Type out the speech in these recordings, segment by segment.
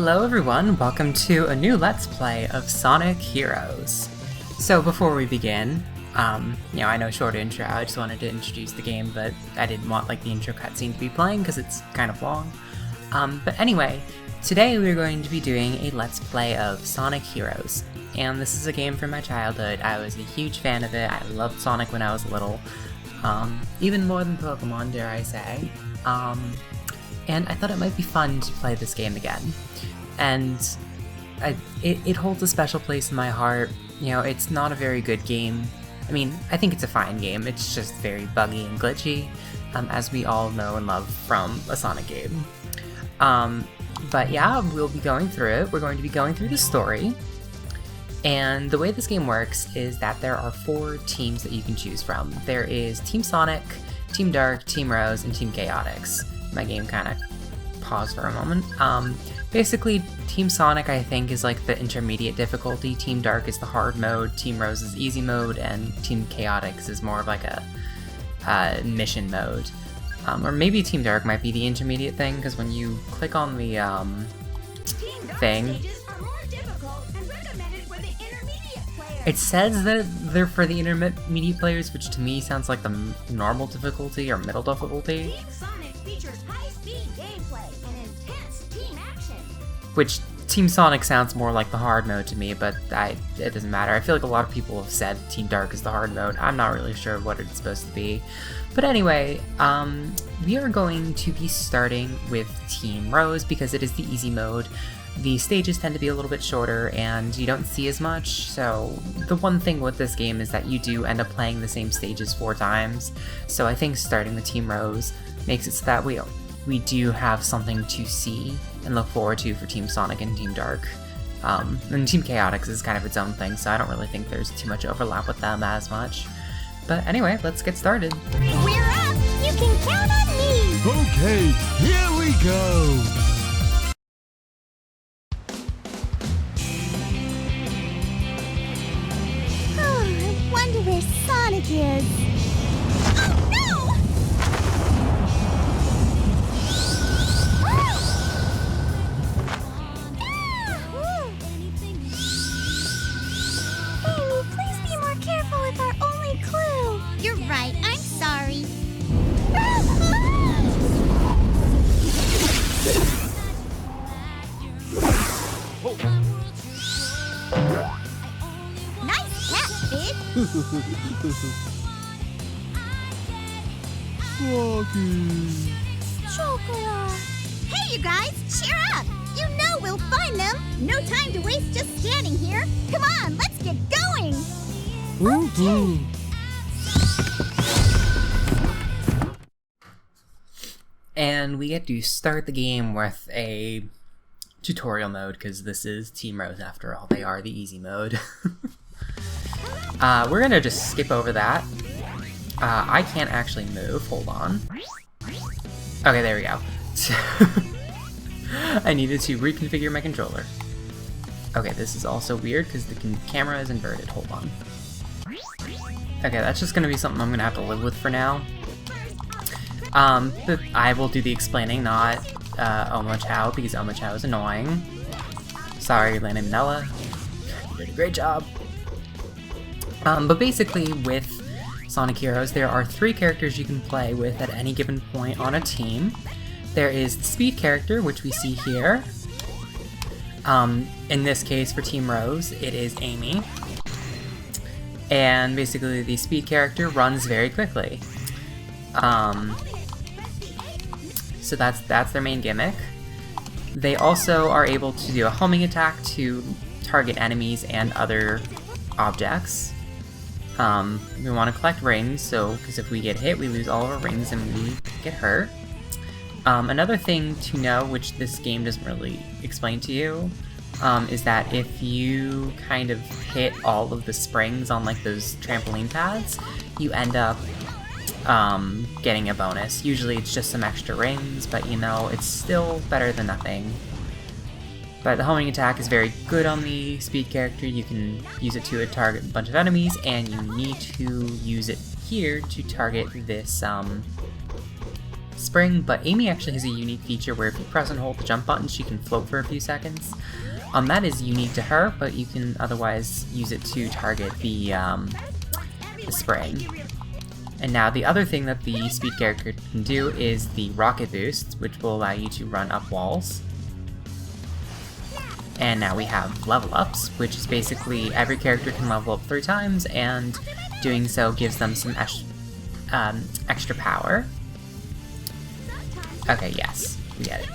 Hello everyone, welcome to a new Let's Play of Sonic Heroes. So before we begin, I know short intro, I just wanted to introduce the game, but I didn't want the intro cutscene to be playing because it's kind of long. But anyway, today we're going to be doing a Let's Play of Sonic Heroes. And this is a game from my childhood. I was a huge fan of it. I loved Sonic when I was little. Even more than Pokemon, dare I say. And I thought it might be fun to play this game again. And it holds a special place in my heart. You know, it's not a very good game. I mean, I think it's a fine game. It's just very buggy and glitchy, as we all know and love from a Sonic game. But yeah, we'll be going through it. We're going to be going through the story. And the way this game works is that there are 4 teams that you can choose from. There is Team Sonic, Team Dark, Team Rose, and Team Chaotix. My game kind of paused for a moment. Basically, Team Sonic, I think, is like the intermediate difficulty. Team Dark is the hard mode, Team Rose is easy mode, and Team Chaotix is more of like a mission mode. Or maybe Team Dark might be the intermediate thing, because when you click on the thing, it says that they're for the intermediate players, which to me sounds like the normal difficulty or middle difficulty. Team Sonic features high-speed gameplay and intense team action. Which Team Sonic sounds more like the hard mode to me, but it doesn't matter. I feel like a lot of people have said Team Dark is the hard mode. I'm not really sure what it's supposed to be. But anyway, we are going to be starting with Team Rose because it is the easy mode. The stages tend to be a little bit shorter and you don't see as much, so the one thing with this game is that you do end up playing the same stages 4 times. So I think starting with Team Rose makes it so that we do have something to see and look forward to for Team Sonic and Team Dark. And Team Chaotix is kind of its own thing, so I don't really think there's too much overlap with them as much. But anyway, let's get started. We're up! You can count on me! Okay, here we go! I wonder where Sonic is. Oh no! Amy, please be more careful with our only clue. You're right, I'm sorry. Nice catch, Big. Rocky. Chocolate. Hey, you guys, cheer up. You know we'll find them. No time to waste just standing here. Come on, let's get going. Okay. And we get to start the game with a tutorial mode, because this is Team Rose after all. They are the easy mode. We're gonna just skip over that. I can't actually move, hold on. Okay, there we go. I needed to reconfigure my controller. Okay, this is also weird because the camera is inverted, hold on. Okay, that's just gonna be something I'm gonna have to live with for now. But I will do the explaining, not Oma Chow, because Oma Chow is annoying. Sorry, Lana Minella. You did a great job. But basically, with Sonic Heroes, there are 3 characters you can play with at any given point on a team. There is the speed character, which we see here. In this case, for Team Rose, it is Amy. And basically, the speed character runs very quickly. So that's their main gimmick. They also are able to do a homing attack to target enemies and other objects. We want to collect rings, because if we get hit, we lose all of our rings and we get hurt. Another thing to know, which this game doesn't really explain to you, is that if you kind of hit all of the springs on those trampoline pads, you end up getting a bonus. Usually it's just some extra rings, but it's still better than nothing. But the homing attack is very good on the speed character. You can use it to target a bunch of enemies, and you need to use it here to target this spring, but Amy actually has a unique feature where if you press and hold the jump button, she can float for a few seconds. That is unique to her, but you can otherwise use it to target the spring. And now the other thing that the speed character can do is the rocket boost, which will allow you to run up walls. And now we have level ups, which is basically every character can level up 3 times, and doing so gives them some extra power. Okay, yes, we get it.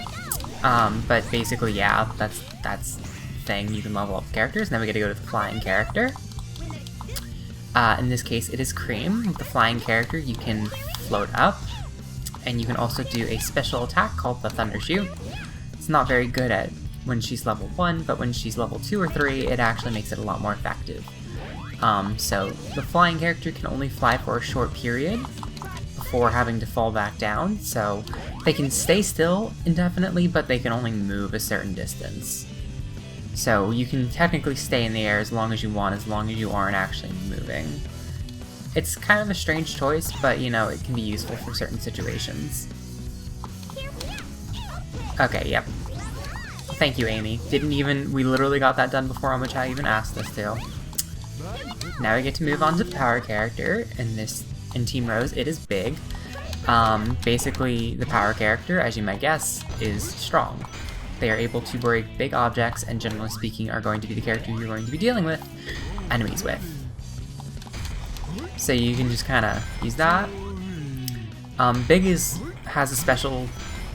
But basically, yeah, that's the thing. You can level up characters, and then we get to go to the flying character. In this case, it is Cream. With the flying character, you can float up, and you can also do a special attack called the Thunder Shoot. It's not very good at when she's level 1, but when she's level 2 or 3, it actually makes it a lot more effective. So the flying character can only fly for a short period before having to fall back down, so they can stay still indefinitely, but they can only move a certain distance. So you can technically stay in the air as long as you want, as long as you aren't actually moving. It's kind of a strange choice, but you know, it can be useful for certain situations. Okay, yep. Thank you, Amy. We literally got that done before Omochai even asked us to. Now we get to move on to the power character. In Team Rose, it is Big. Basically, the power character, as you might guess, is strong. They are able to break big objects, and generally speaking, are going to be the character you're going to be dealing with enemies with. So you can just kind of use that. Big has a special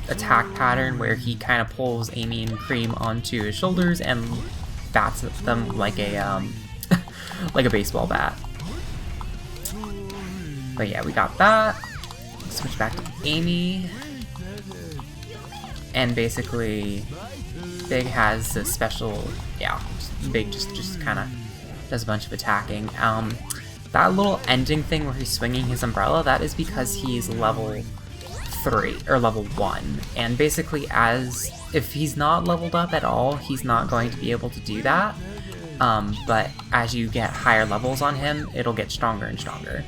attack pattern where he kind of pulls Amy and Cream onto his shoulders and bats at them like a like a baseball bat. But yeah, we got that. Switch back to Amy, and basically Big has a special, yeah, Big just kind of does a bunch of attacking. That little ending thing where he's swinging his umbrella, that is because he's level 3 or level 1, and basically if he's not leveled up at all, he's not going to be able to do that. But as you get higher levels on him, it'll get stronger and stronger.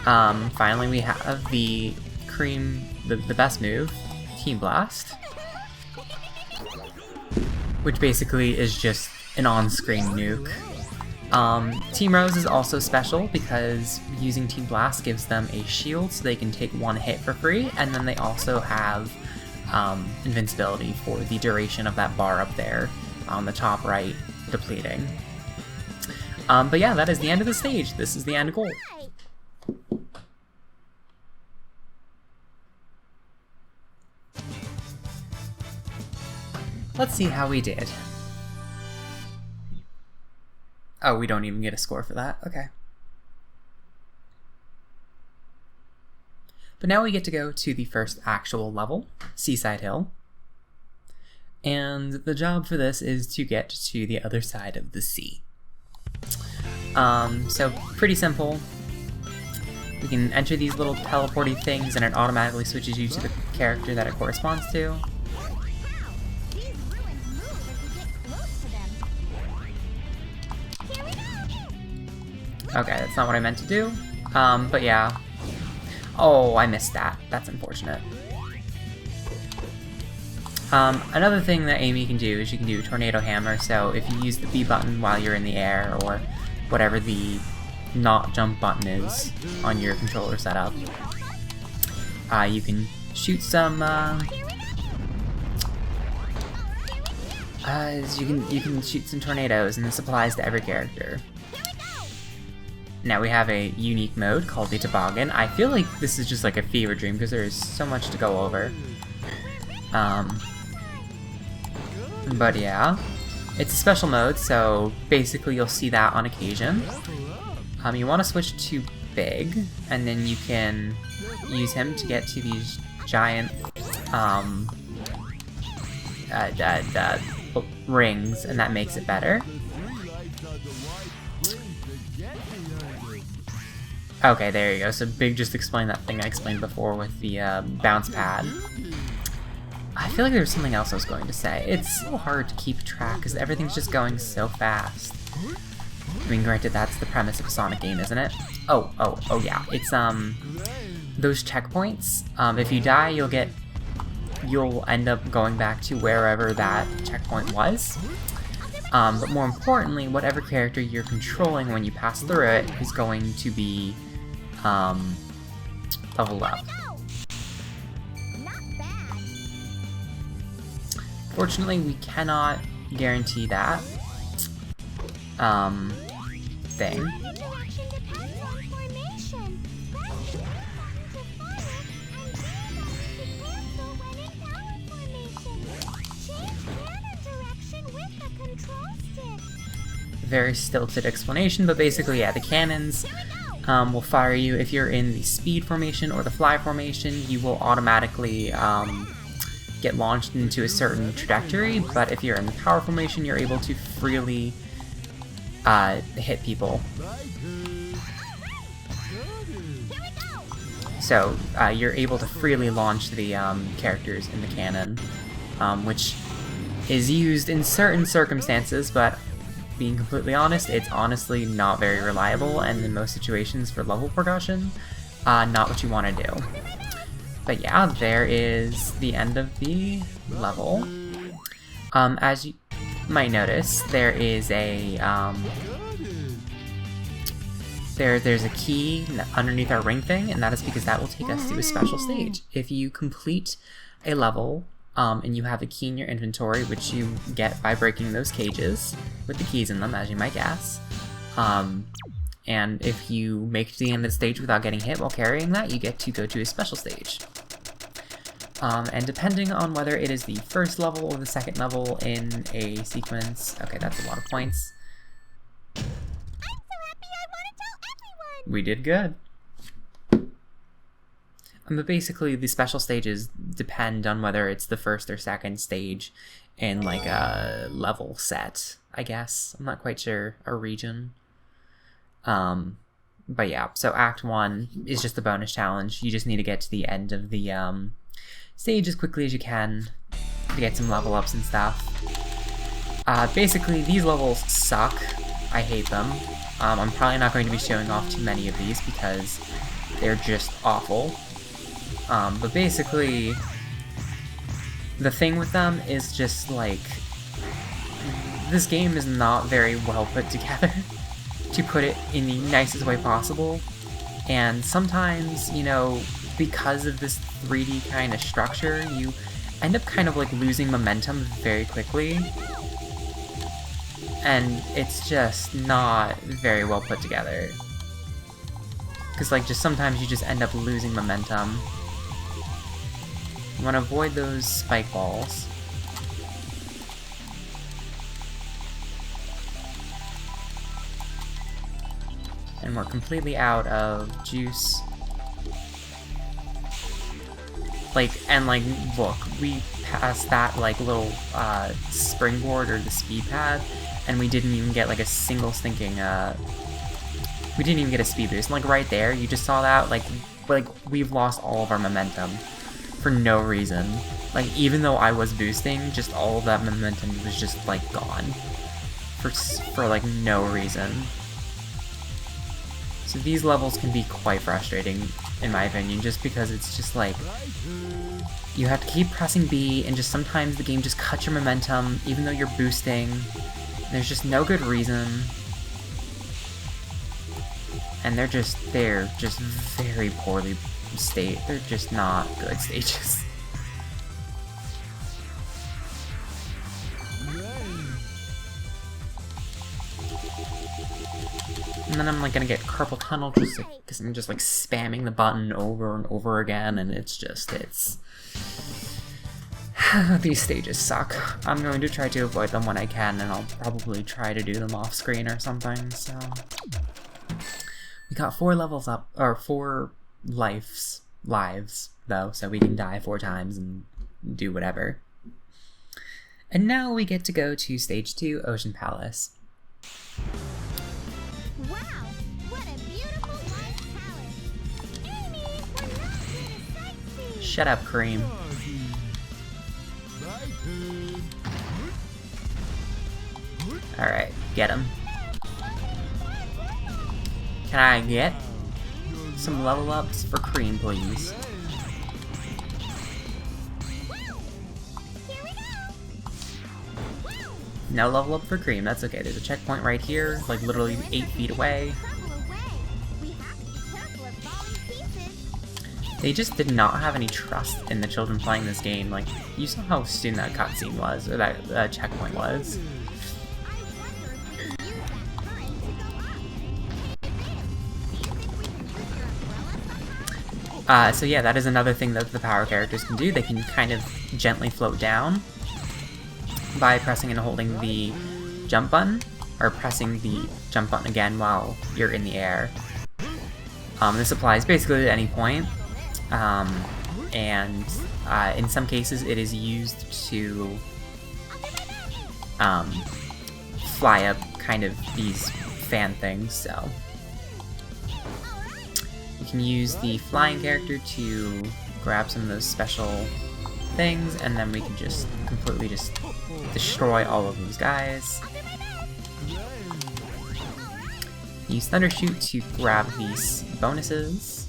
Finally, we have the Cream, the best move, Team Blast, which basically is just an on-screen nuke. Team Rose is also special because using Team Blast gives them a shield so they can take 1 hit for free, and then they also have invincibility for the duration of that bar up there on the top right, depleting. But yeah, that is the end of the stage. This is the end goal. Let's see how we did. Oh, we don't even get a score for that. Okay. But now we get to go to the first actual level, Seaside Hill. And the job for this is to get to the other side of the sea. So pretty simple. We can enter these little teleporty things and it automatically switches you to the character that it corresponds to. Okay, that's not what I meant to do. But yeah. Oh, I missed that. That's unfortunate. Another thing that Amy can do is she can do a tornado hammer, so if you use the B button while you're in the air, or whatever the not jump button is on your controller setup, you can shoot some, you can shoot some tornadoes, and this applies to every character. Now we have a unique mode called the Toboggan. I feel like this is just like a fever dream because there is so much to go over. But yeah, it's a special mode, so basically you'll see that on occasion. You want to switch to Big, and then you can use him to get to these giant rings, and that makes it better. Okay, there you go. So Big just explained that thing I explained before with the bounce pad. I feel like there was something else I was going to say. It's so hard to keep track because everything's just going so fast. I mean, granted, that's the premise of a Sonic game, isn't it? Oh yeah. It's those checkpoints, if you die, you'll end up going back to wherever that checkpoint was. But more importantly, whatever character you're controlling when you pass through it is going to be leveled up. Fortunately, we cannot guarantee that thing. Very stilted explanation, but basically, yeah, the cannons will fire you. If you're in the speed formation or the fly formation, you will automatically get launched into a certain trajectory, but if you're in the power formation, you're able to freely hit people. So you're able to freely launch the characters in the cannon, which is used in certain circumstances, but being completely honest, it's honestly not very reliable, and in most situations for level progression, not what you want to do. But yeah, there is the end of the level. As you might notice, there is a there's a key underneath our ring thing, and that is because that will take us to a special stage. If you complete a level and you have a key in your inventory, which you get by breaking those cages with the keys in them, as you might guess, and if you make it to the end of the stage without getting hit while carrying that, you get to go to a special stage. And depending on whether it is the first level or the second level in a sequence... Okay, that's a lot of points. I'm so happy I want to tell everyone! We did good. But basically, the special stages depend on whether it's the first or second stage in, like, a level set, I guess. I'm not quite sure. A region. But yeah, so Act 1 is just a bonus challenge. You just need to get to the end of the stage as quickly as you can to get some level ups and stuff. Basically, these levels suck. I hate them. I'm probably not going to be showing off too many of these because they're just awful. But basically, the thing with them is just, like, this game is not very well put together, to put it in the nicest way possible. And sometimes, you know, because of this 3D kind of structure, you end up kind of, like, losing momentum very quickly. And it's just not very well put together. Because, like, just sometimes you just end up losing momentum. You want to avoid those spike balls. And we're completely out of juice. Like, and like, look, we passed that, like, little, springboard or the speed pad, and we didn't even get, like, a single stinking, we didn't even get a speed boost. And, like, right there, you just saw that, like, we've lost all of our momentum. For no reason. Like, even though I was boosting, just all of that momentum was just, like, gone. For like, no reason. So these levels can be quite frustrating, in my opinion, just because it's just, like, you have to keep pressing B, and just sometimes the game just cuts your momentum, even though you're boosting. There's just no good reason. And they're just very poorly they're just not good stages. And then I'm, like, gonna get carpal tunnel just because I'm just, like, spamming the button over and over again, and it's these stages suck. I'm going to try to avoid them when I can, and I'll probably try to do them off screen or something. So we got 4 levels up, or 4 lives though, so we can die 4 times and do whatever. And now we get to go to stage 2, Ocean Palace. Wow, what a beautiful white palace! Amy, we're not here to sightsee! Shut up, Cream. Alright, get him. Can I get some level ups for Cream, please. No level up for Cream, that's okay. There's a checkpoint right here, like literally 8 feet away. They just did not have any trust in the children playing this game. Like, you saw how soon that cutscene was, or that checkpoint was. So yeah, that is another thing that the power characters can do. They can kind of gently float down by pressing and holding the jump button, or pressing the jump button again while you're in the air. This applies basically at any point, and in some cases it is used to fly up kind of these fan things, so you can use the flying character to grab some of those special things, and then we can just completely just destroy all of these guys. Use Thundershoot to grab these bonuses.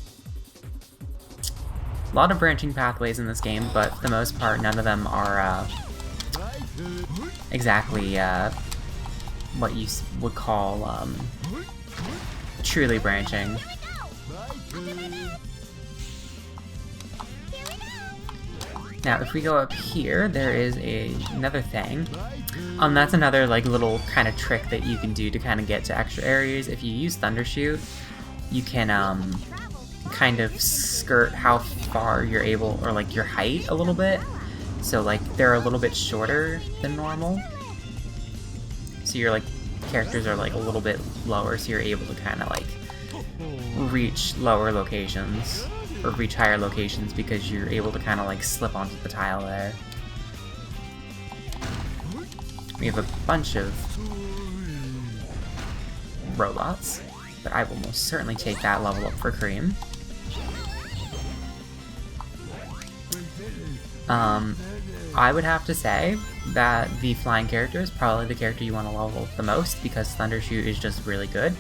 A lot of branching pathways in this game, but for the most part, none of them are exactly what you would call truly branching. Now, if we go up here, there is another thing. That's another like little kind of trick that you can do to kind of get to extra areas. If you use Thundershoot, you can kind of skirt how far you're able, or like your height a little bit. So like they're a little bit shorter than normal. So your like characters are like a little bit lower, so you're able to kind of like reach lower locations, or reach higher locations, because you're able to kind of like slip onto the tile there. We have a bunch of robots, but I will most certainly take that level up for Cream. I would have to say that the flying character is probably the character you want to level up the most, because Thundershoot is just really good.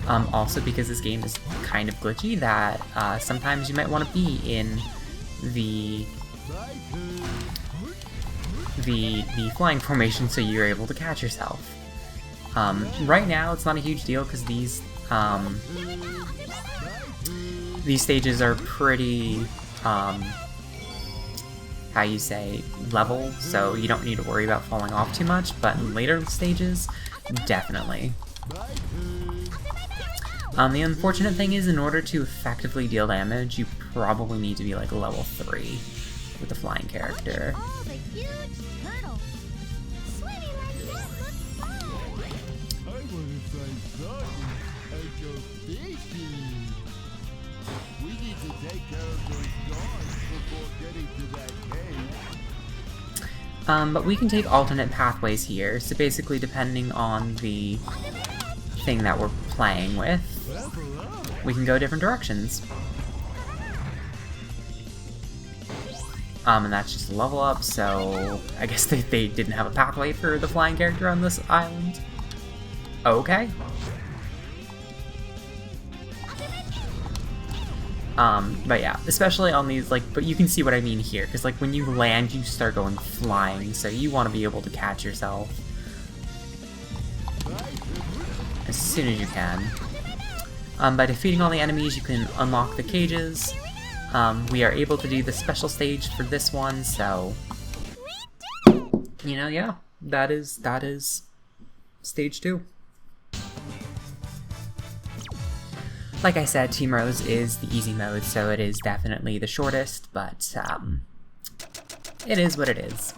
Also because this game is kind of glitchy, that sometimes you might want to be in the flying formation so you're able to catch yourself. Right now it's not a huge deal because these stages are pretty how you say, level, so you don't need to worry about falling off too much, but in later stages, definitely. The unfortunate thing is, in order to effectively deal damage, you probably need to be like level 3 with the flying character. Oh, the huge turtle. Swimming like this looks fun. I want to try something and go fishing. We need to take care of those dogs before getting to that cave. But we can take alternate pathways here, so basically depending on the thing that we're playing with, we can go different directions. And that's just a level up, so I guess they didn't have a pathway for the flying character on this island. Okay. But yeah, especially on these, like, but you can see what I mean here, because like when you land, you start going flying, so you want to be able to catch yourself as soon as you can. By defeating all the enemies, you can unlock the cages. We are able to do the special stage for this one, so you know, yeah, that is stage 2. Like I said, Team Rose is the easy mode, so it is definitely the shortest, but it is what it is.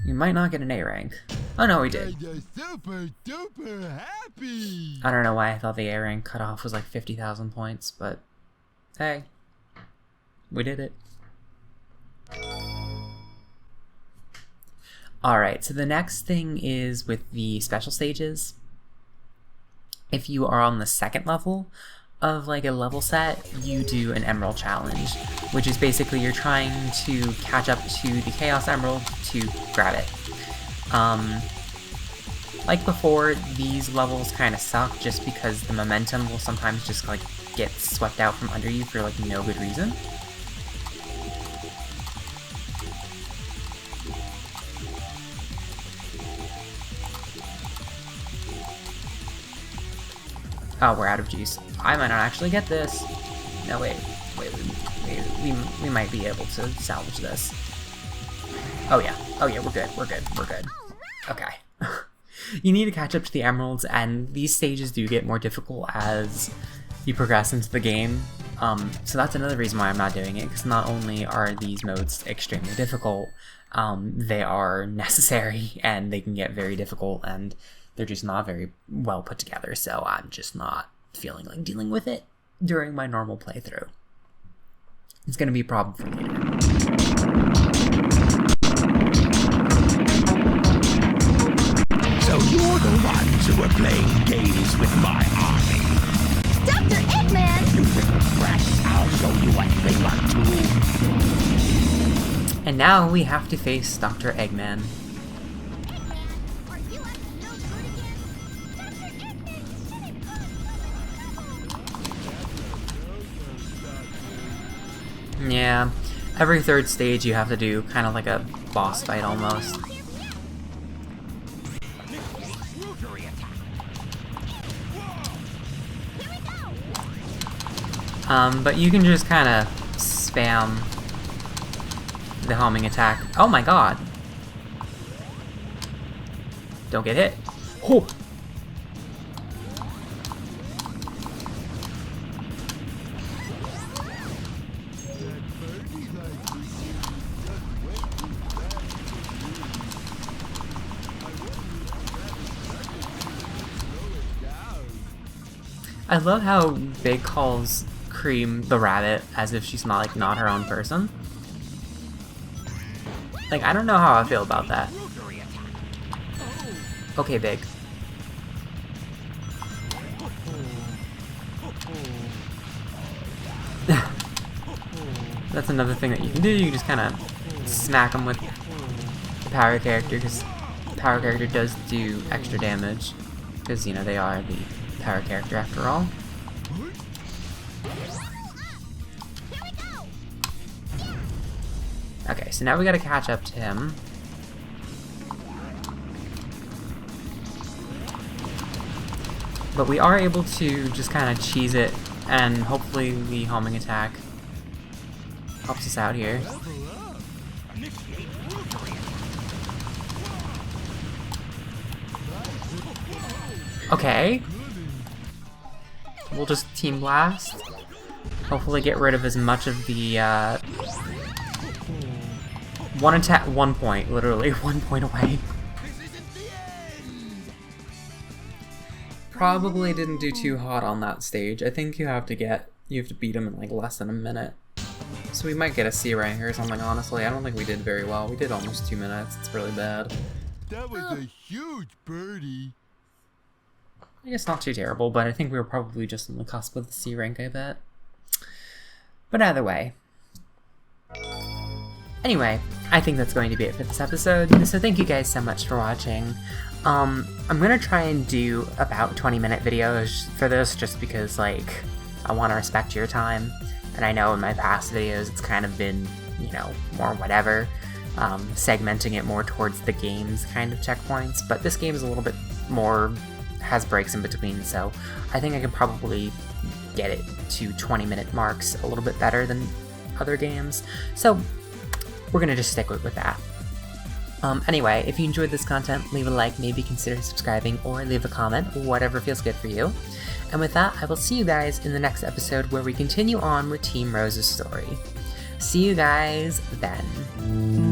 You might not get an A rank. Oh no, we did. Super duper happy. I don't know why I thought the A rank cutoff was like 50,000 points, but hey, we did it. Alright, so the next thing is with the special stages. If you are on the second level of like a level set, you do an Emerald Challenge, which is basically you're trying to catch up to the Chaos Emerald to grab it. Like before, these levels kind of suck just because the momentum will sometimes just like get swept out from under you for like no good reason. Oh, we're out of juice. I might not actually get this. No, wait, we might be able to salvage this. Oh yeah, we're good. Okay. You need to catch up to the emeralds, and these stages do get more difficult as you progress into the game. So that's another reason why I'm not doing it, because not only are these modes extremely difficult, they are necessary, and they can get very difficult, and they're just not very well put together, so I'm just not feeling like dealing with it during my normal playthrough. It's gonna be a problem for me. So you're the ones who are playing games with my army. Dr. Eggman! You little brats, I'll show you what they want to. And now we have to face Dr. Eggman. Are you up to no good again? Dr. Eggman shouldn't come. Yeah, every third stage you have to do kind of like a boss fight almost. But you can just kind of spam the homing attack. Oh my god! Don't get hit. Oh. I love how Big calls Cream the rabbit as if she's not her own person. Like, I don't know how I feel about that. Okay, Big. That's another thing that you can do. You can just kind of smack them with the power character, because the power character does do extra damage, because, you know, they are the power character after all. Okay, so now we gotta catch up to him. But we are able to just kind of cheese it, and hopefully the homing attack helps us out here. Okay. We'll just Team Blast. Hopefully get rid of as much of the, one attack, 1 point, literally 1 point away. Probably didn't do too hot on that stage. I think you have to beat him in like less than a minute. So we might get a C rank or something, honestly. I don't think we did very well. We did almost 2 minutes. It's really bad. That was a huge birdie. I guess not too terrible, but I think we were probably just on the cusp of the C rank, I bet. But either way. Anyway, I think that's going to be it for this episode, so thank you guys so much for watching. I'm gonna try and do about 20-minute videos for this, just because, like, I want to respect your time, and I know in my past videos it's kind of been, you know, more whatever, segmenting it more towards the game's kind of checkpoints, but this game is a little bit more, has breaks in between, so I think I can probably get it to 20-minute marks a little bit better than other games, so we're gonna just stick with that. Anyway, if you enjoyed this content, leave a like, maybe consider subscribing, or leave a comment, whatever feels good for you. And with that, I will see you guys in the next episode where we continue on with Team Rose's story. See you guys then.